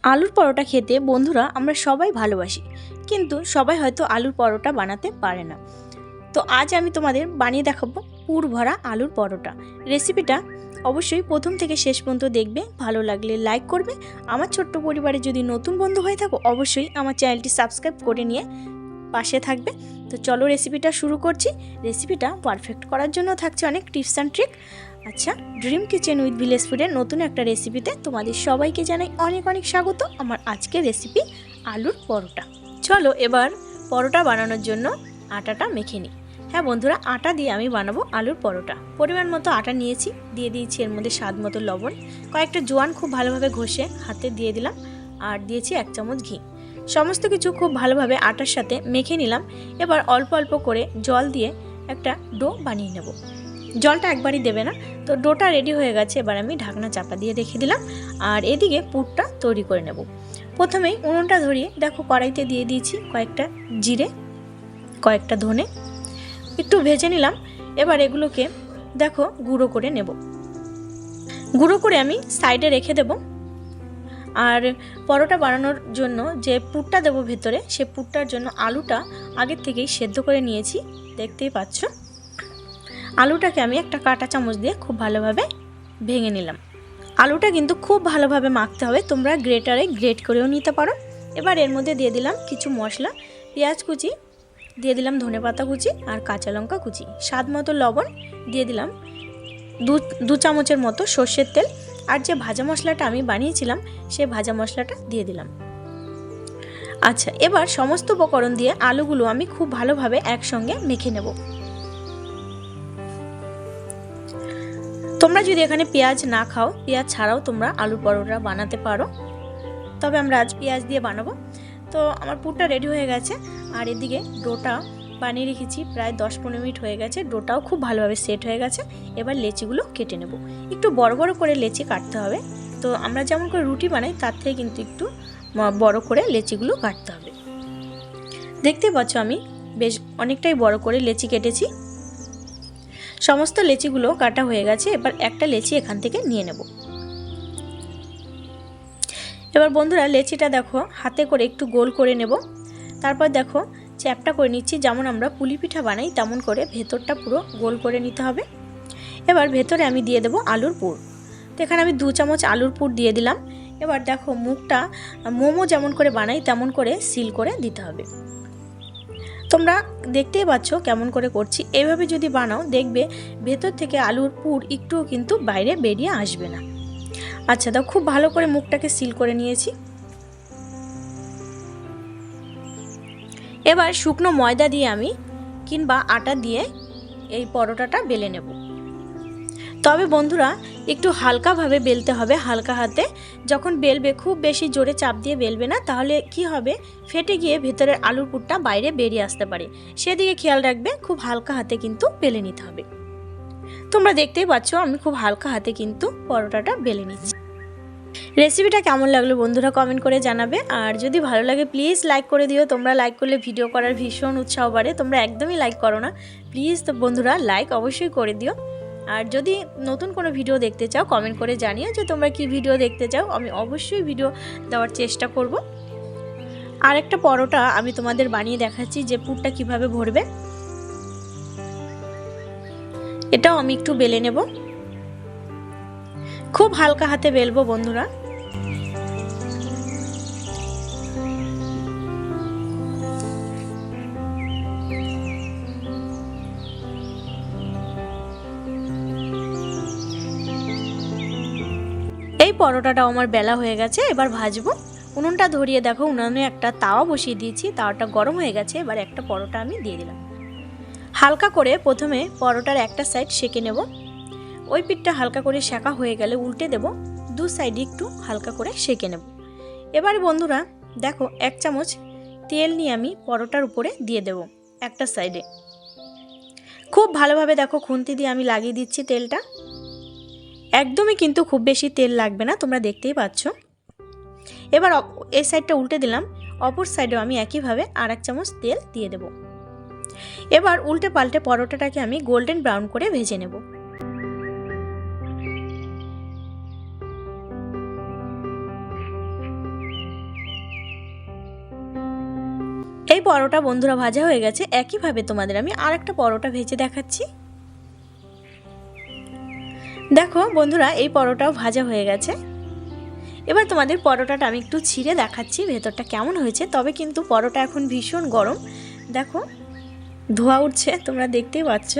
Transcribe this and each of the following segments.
আলুর পরোটা খেতে বন্ধুরা আমরা সবাই ভালোবাসি, কিন্তু সবাই হয়তো আলুর পরোটা বানাতে পারে না। তো আজ আমি তোমাদের বানিয়ে দেখাবো পুর ভরা আলুর পরোটা। রেসিপিটা অবশ্যই প্রথম থেকে শেষ পর্যন্ত দেখবে, ভালো লাগলে লাইক করবে। আমার ছোট্ট পরিবারে যদি নতুন বন্ধু হয়ে থাকো অবশ্যই আমার চ্যানেলটি সাবস্ক্রাইব করে নিয়ে পাশে থাকবে। তো চলো রেসিপিটা শুরু করছি। রেসিপিটা পারফেক্ট করার জন্য থাকছে অনেক টিপস অ্যান্ড ট্রিক। আচ্ছা, ড্রিম কিচেন উইথ ভিলেজ ফুডের নতুন একটা রেসিপিতে তোমাদের সবাইকে জানাই অনেক অনেক স্বাগত। আমার আজকের রেসিপি আলুর পরোটা। চলো এবার পরোটা বানানোর জন্য আটাটা মেখে নিই। হ্যাঁ বন্ধুরা, আটা দিয়ে আমি বানাবো আলুর পরোটা। পরিমাণ মতো আটা নিয়েছি, দিয়ে দিয়েছি এর মধ্যে স্বাদ মতো লবণ, কয়েকটা জোয়ান খুব ভালোভাবে ঘষে হাতে দিয়ে দিলাম, আর দিয়েছি 1 চামচ ঘি। সমস্ত কিছু খুব ভালোভাবে আটার সাথে মেখে নিলাম। এবার অল্প অল্প করে জল দিয়ে একটা ডো বানিয়ে নেব। জলটা একবারই দেবে না। তো ডোটা রেডি হয়ে গেছে, এবার আমি ঢাকনা চাপা দিয়ে রেখে দিলাম। আর এদিকে পুরটা তৈরি করে নেব। প্রথমেই উনুনটা ধরিয়ে দেখো কড়াইতে দিয়ে দিয়েছি কয়েকটা জিরে, কয়েকটা ধনে, একটু ভেজে নিলাম। এবার এগুলোকে দেখো গুঁড়ো করে নেব। গুঁড়ো করে আমি সাইডে রেখে দেব। আর পরোটা বানানোর জন্য যে পুরটা দেবো ভেতরে, সে পুরটার জন্য আলুটা আগের থেকেই সেদ্ধ করে নিয়েছি, দেখতেই পাচ্ছ। আলুটাকে আমি একটা কাঁটা চামচ দিয়ে খুব ভালোভাবে ভেঙে নিলাম। আলুটা কিন্তু খুব ভালোভাবে মাখতে হবে, তোমরা গ্রেটারে গ্রেট করেও নিতে পারো। এবার এর মধ্যে দিয়ে দিলাম কিছু মশলা, পেঁয়াজ কুচি, দিয়ে দিলাম ধনেপাতা কুচি আর কাঁচা লঙ্কা কুচি, স্বাদ মতো লবণ, দিয়ে দিলাম দু চামচের মতো সর্ষের তেল, আর যে ভাজা মশলাটা আমি বানিয়েছিলাম সেই ভাজা মশলাটা দিয়ে দিলাম। আচ্ছা, এবার সমস্ত উপকরণ দিয়ে আলুগুলো আমি খুব ভালোভাবে একসঙ্গে মেখে নেব। তোমরা যদি এখানে পেঁয়াজ না খাও, পেঁয়াজ ছাড়াও তোমরা আলুর পরোটা বানাতে পারো, তবে আমরা আজ পেঁয়াজ দিয়ে বানাবো। তো আমার পুরটা রেডি হয়ে গেছে, আর এদিকে ডোটা বানিয়ে রেখেছি, প্রায় 10-15 মিনিট হয়ে গেছে। ডোটাও খুব ভালোভাবে সেট হয়ে গেছে। এবার লেচিগুলো কেটে নেব। একটু বড় বড় করে লেচি কাটতে হবে। তো আমরা যেমন করে রুটি বানাই তার থেকে কিন্তু একটু বড় করে লেচিগুলো কাটতে হবে। দেখতেই পাচ্ছ আমি বেশ অনেকটাই বড় করে লেচি কেটেছি। সমস্ত লেচিগুলো কাটা হয়ে গেছে। এবার একটা লেচি এখান থেকে নিয়ে নেব। এবার বন্ধুরা লেচিটা দেখো হাতে করে একটু গোল করে নেব। তারপর দেখো চ্যাপটা করে নিচ্ছি, যেমন আমরা পুলি পিঠা বানাই তেমন করে ভেতরটা পুরো গোল করে নিতে হবে। এবার ভেতরে আমি দিয়ে দেব আলুর পুর। তো এখানে আমি 2 চামচ আলুর পুর দিয়ে দিলাম। এবার দেখো মুখটা মোমো যেমন করে বানাই তেমন করে সিল করে দিতে হবে। তোমরা দেখতেই পাচ্ছ কেমন করে করছি। এইভাবে যদি বানাও দেখবে ভেতর থেকে আলুর পুর একটুও কিন্তু বাইরে বেরিয়ে আসবে না। আচ্ছা, দাও খুব ভালো করে মুখটাকে সিল করে নিয়েছি। এবার শুকনো ময়দা দিয়ে আমি কিংবা আটা দিয়ে এই পরোটাটা বেলে নেব। তবে বন্ধুরা একটু হালকাভাবে বেলতে হবে, হালকা হাতে। যখন বেলবে খুব বেশি জোরে চাপ দিয়ে বেলবে না, তাহলে কি হবে, ফেটে গিয়ে ভেতরের আলুর পুরটা বাইরে বেরিয়ে আসতে পারে। সেদিকে খেয়াল রাখবে, খুব হালকা হাতে কিন্তু বেলে নিতে হবে। তোমরা দেখতেই পাচ্ছ আমি খুব হালকা হাতে কিন্তু পরোটাটা বেলে নিচ্ছি। রেসিপিটা কেমন লাগলো বন্ধুরা কমেন্ট করে জানাবে। আর যদি ভালো লাগে প্লিজ লাইক করে দিও। তোমরা লাইক করলে ভিডিও করার ভীষণ উৎসাহ বাড়ে। তোমরা একদমই লাইক করো না, প্লিজ তো বন্ধুরা লাইক অবশ্যই করে দিও। আর যদি নতুন কোনো ভিডিও দেখতে চাও কমেন্ট করে জানিও যে তোমরা কি ভিডিও দেখতে চাও, আমি অবশ্যই ভিডিও দেওয়ার চেষ্টা করব। আর একটা পরোটা আমি তোমাদের বানিয়ে দেখাচ্ছি যে পুরটা কিভাবে ভরবে। এটাও আমি একটু বেলে নেব, খুব হালকা হাতে বেলবো বন্ধুরা। এই পরোটাটাও আমার বেলা হয়ে গেছে, এবার ভাজবো। উনুনটা ধরিয়ে দেখো উনুনে একটা তাওয়া বসিয়ে দিয়েছি, তাওয়াটা গরম হয়ে গেছে। এবার একটা পরোটা আমি দিয়ে দিলাম। হালকা করে প্রথমে পরোটার একটা সাইড সেঁকে নেব। ওই পিঠটা হালকা করে সেঁকা হয়ে গেলে উল্টে দেব, দু সাইডে একটু হালকা করে সেঁকে নেব। এবার বন্ধুরা দেখো 1 চামচ তেল নিয়ে আমি পরোটার উপরে দিয়ে দেব একটা সাইডে। খুব ভালোভাবে দেখো খুন্তি দিয়ে আমি লাগিয়ে দিচ্ছি তেলটা। একদমই কিন্তু খুব বেশি তেল লাগবে না, তোমরা দেখতেই পাচ্ছ। এবার এই সাইডটা উল্টে দিলাম, অপর সাইডেও আমি একইভাবে আর 1 চামচ তেল দিয়ে দেব। এবার উল্টে পাল্টে পরোটাটাকে আমি গোল্ডেন ব্রাউন করে ভেজে নেব। এই পরোটা বন্ধুরা ভাজা হয়ে গেছে। একইভাবে তোমাদের আমি আরেকটা পরোটা ভেজে দেখাচ্ছি। দেখো বন্ধুরা, এই পরোটাও ভাজা হয়ে গেছে। এবার তোমাদের পরোটাটা আমি একটু ছিঁড়ে দেখাচ্ছি ভেতরটা কেমন হয়েছে। তবে কিন্তু পরোটা এখন ভীষণ গরম, দেখো ধোঁয়া উঠছে, তোমরা দেখতেই পাচ্ছ।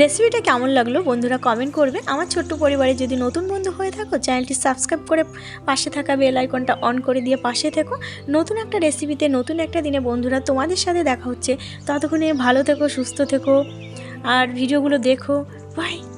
রেসিপিটা কেমন লাগলো বন্ধুরা কমেন্ট করবে। আমার ছোট্ট পরিবারে যদি নতুন বন্ধু হয়ে থাকো, চ্যানেলটি সাবস্ক্রাইব করে পাশে থাকা বেল আইকনটা অন করে দিয়ে পাশে থেকো। নতুন একটা রেসিপিতে নতুন একটা দিনে বন্ধুরা তোমাদের সাথে দেখা হচ্ছে। ততক্ষণে ভালো থেকো, সুস্থ থেকো, আর ভিডিওগুলো দেখো। বাই।